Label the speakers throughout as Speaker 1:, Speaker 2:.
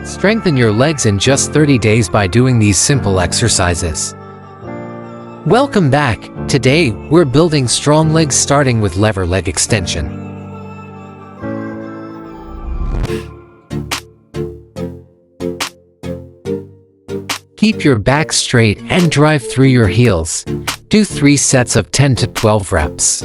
Speaker 1: Strengthen your legs in just 30 days by doing these simple exercises. Welcome back. Today, we're building strong legs starting with lever leg extension. Keep your back straight and drive through your heels. Do 3 sets of 10 to 12 reps.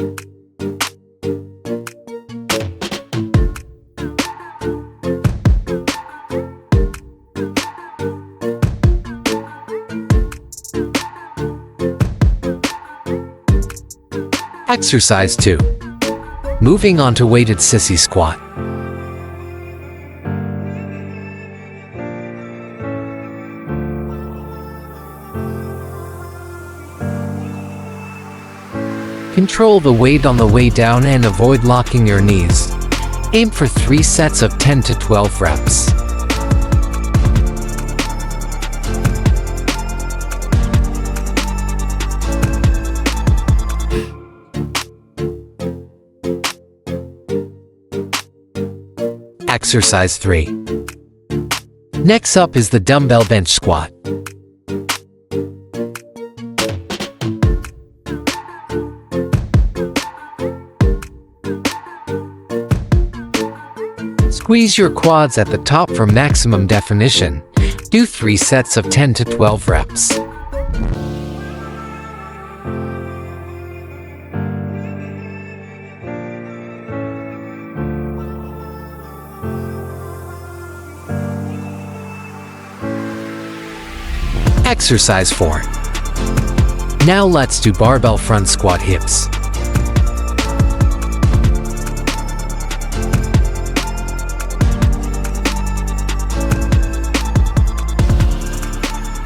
Speaker 1: Exercise 2. Moving on to weighted sissy squat. Control the weight on the way down and avoid locking your knees. Aim for 3 sets of 10 to 12 reps. Exercise 3. Next up is the dumbbell bench squat. Squeeze your quads at the top for maximum definition. Do 3 sets of 10 to 12 reps. Exercise 4. Now let's do barbell front squat hips.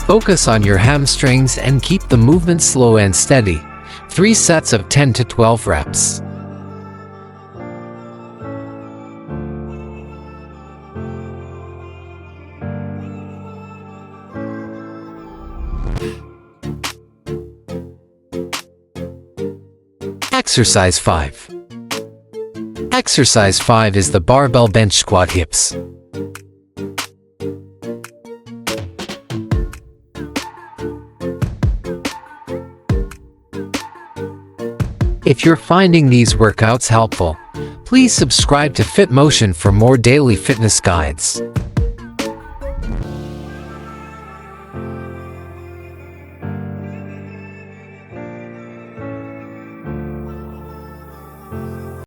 Speaker 1: Focus on your hamstrings and keep the movement slow and steady. 3 sets of 10 to 12 reps. Exercise 5. Exercise 5 is the barbell bench squat hips. If you're finding these workouts helpful, please subscribe to Fit Motion for more daily fitness guides.